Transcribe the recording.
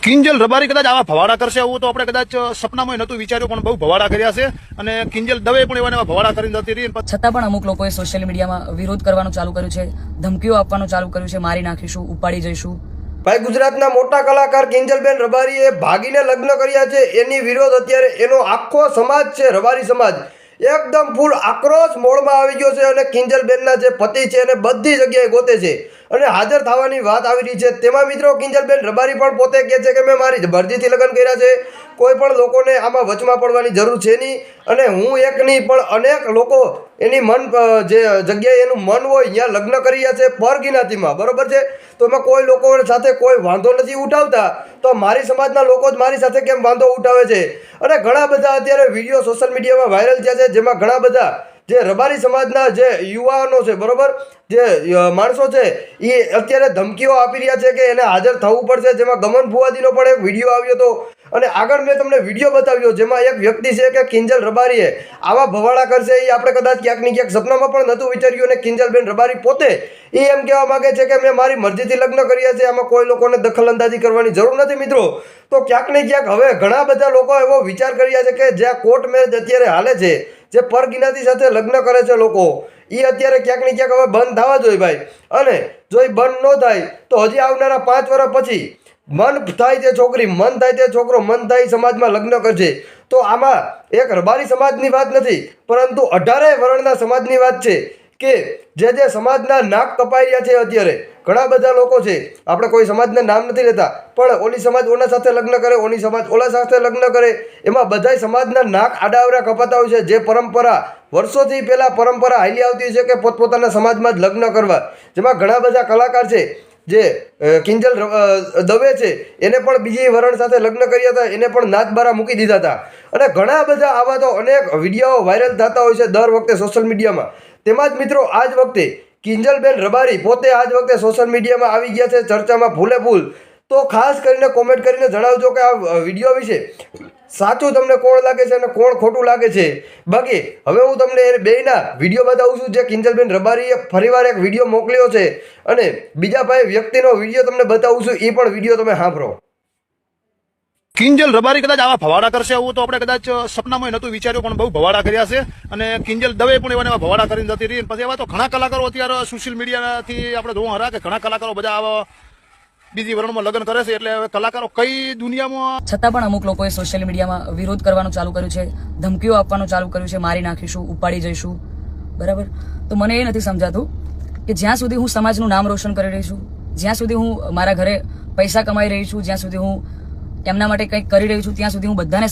કિંજલ રબારી કદાચ આવા ભવાડા કરશે એવું તો આપણે કદાચ સપનામાં નહોતું વિચાર્યું, પણ બહુ ભવાડા કર્યા છે. અને કિંજલ દવે પણ એવા ભવાડા કરીને જતી રહી. છતાં પણ અમુક લોકોએ સોશિયલ મીડિયામાં વિરોધ કરવાનું ચાલુ કર્યું છે, ધમકીઓ આપવાનું ચાલુ કર્યું છે, મારી નાખીશું, ઉપાડી જઈશું. ભાઈ, ગુજરાતના મોટા કલાકાર કિંજલબેન રબારીએ ભાગીને લગ્ન કર્યા છે. એની વિરોધ અત્યારે એનો આખો સમાજ છે, રબારી સમાજ એકદમ ફૂલ આક્રોશ મોડમાં આવી ગયો છે. અને કિંજલબેનના જે પતિ છે એને બધી જગ્યાએ ગોતે છે અને હાજર થવાની વાત આવી રહી છે. તેમાં મિત્રો કિંજલબેન રબારી પણ પોતે કહે છે કે મેં મારી મરજીથી લગ્ન કર્યા છે, કોઈ પણ લોકોને આમાં વચમાં પડવાની જરૂર છે નહીં. અને હું એક નહીં પણ અનેક લોકો એની મન જે જગ્યાએ એનું મન હોય ત્યાં લગ્ન કર્યા છે પરગિનાતીમાં, બરોબર છે. તો એમાં કોઈ લોકો સાથે કોઈ વાંધો નથી ઉઠાવતા, તો મારી સમાજના લોકો જ મારી સાથે કેમ વાંધો ઉઠાવે છે? અને ઘણા બધા અત્યારે વિડીયો સોશિયલ મીડિયામાં વાયરલ થયા છે, જેમાં ઘણા બધા જે રબારી સમાજના જે યુવાનો છે, બરોબર, જે માણસો છે એ અત્યારે ધમકીઓ આપી રહ્યા છે કે એને હાજર થવું પડશે. જેમાં ગમન ફુવાદીનો પણ એક વિડીયો આવ્યો હતો અને આગળ મેં તમને વિડીયો બતાવ્યો, જેમાં એક વ્યક્તિ છે કે કિંજલ રબારીએ આવા ભવાડા કરશે એ આપણે કદાચ ક્યાંક ને ક્યાંક સપનામાં પણ નહોતું વિચાર્યું. અને કિંજલબેન રબારી પોતે એ એમ કહેવા માંગે છે કે મેં મારી મરજીથી લગ્ન કર્યા છે, આમાં કોઈ લોકોને દખલઅંદાજી કરવાની જરૂર નથી. મિત્રો, તો ક્યાંક ને ક્યાંક હવે ઘણા બધા લોકો એવો વિચાર કર્યા છે કે જ્યાં કોર્ટ મેરેજ અત્યારે હાલે છે, જે પરગિનાતી સાથે લગ્ન કરે છે લોકો, એ અત્યારે ક્યાંક ને ક્યાંક હવે બંધ થવા જોઈએ ભાઈ. અને જો એ બંધ ન થાય તો હજી આવનારા 5 વર્ષ પછી મન થાય તે છોકરી, મન થાય તે છોકરો, મન થાય સમાજમાં લગ્ન કરશે. તો આમાં એક રબારી સમાજની વાત નથી, પરંતુ 18 વર્ણના સમાજની વાત છે કે જે સમાજના નાક કપાઈ રહ્યા છે. અત્યારે ઘણા બધા લોકો છે, આપણે કોઈ સમાજના નામ નથી લેતા, પણ ઓલી સમાજ ઓના સાથે લગ્ન કરે, ઓની સમાજ ઓલા સાથે લગ્ન કરે, એમાં બધા સમાજના નાક આડાવડા કપાતા હોય છે. જે પરંપરા વર્ષોથી પહેલા પરંપરા હાલી આવતી છે કે પોતપોતાના સમાજમાં જ લગ્ન કરવા, જેમાં ઘણા બધા કલાકાર છે. જે કિંજલ દવે છે એને પણ બીજી વરણ સાથે લગ્ન કર્યા હતા, એને પણ નાચબારા મૂકી દીધા હતા. અને ઘણા બધા આવા તો અનેક વિડીયો વાયરલ થતા હોય છે દર વખતે સોશિયલ મીડિયામાં. તેમાં જ મિત્રો આજ વખતે કિંજલબેન રબારી પોતે આજ વખતે સોશિયલ મીડિયામાં આવી ગયા છે, ચર્ચામાં ફૂલે ફૂલ. તો ખાસ કરીને કોમેન્ટ કરીને જણાવજો કે આ વિડીયો વિશે સાચું તમને કોણ લાગે છે અને કોણ ખોટું લાગે છે. બાકી હવે હું તમને બેયના વિડીયો બતાવું છું. જે કિંજલબેન રબારીએ ફરીવાર એક વિડીયો મોકલ્યો છે અને બીજા ભાઈ વ્યક્તિનો વિડીયો તમને બતાવું છું, એ પણ વિડીયો તમે સાંભળો. કિંજલ રબારી કદાચ આવા ભવાડા કરશે એવું તો આપણે કદાચ સપનામાં નહોતું વિચાર્યું, પણ બહુ ભવાડા કર્યા છે. અને કિંજલ દવે પણ એવા ભવાડા કરીને જતી રહી. પછી એવા તો ઘણા કલાકારો અત્યારે સોશિયલ મીડિયાથી આપણે જોવા હરા કે ઘણા કલાકારો બધા આવા બીજી વર્ણમાં લગ્ન કરે છે. એટલે હવે કલાકારો કઈ દુનિયામાં. છતાં પણ અમુક લોકોએ સોશિયલ મીડિયામાં વિરોધ કરવાનું ચાલુ કર્યું છે, ધમકીઓ આપવાનું ચાલુ કર્યું છે, મારી નાખીશું, ઉપાડી જઈશું, બરાબર. તો મને એ નથી સમજાતું કે જ્યાં સુધી હું સમાજનું નામ રોશન કરી રહી છું, જ્યાં સુધી હું મારા ઘરે પૈસા કમાઈ રહી છું, જ્યાં સુધી હું એમના માટે કંઈક કરી રહી છું, ત્યાં સુધી હું બધાને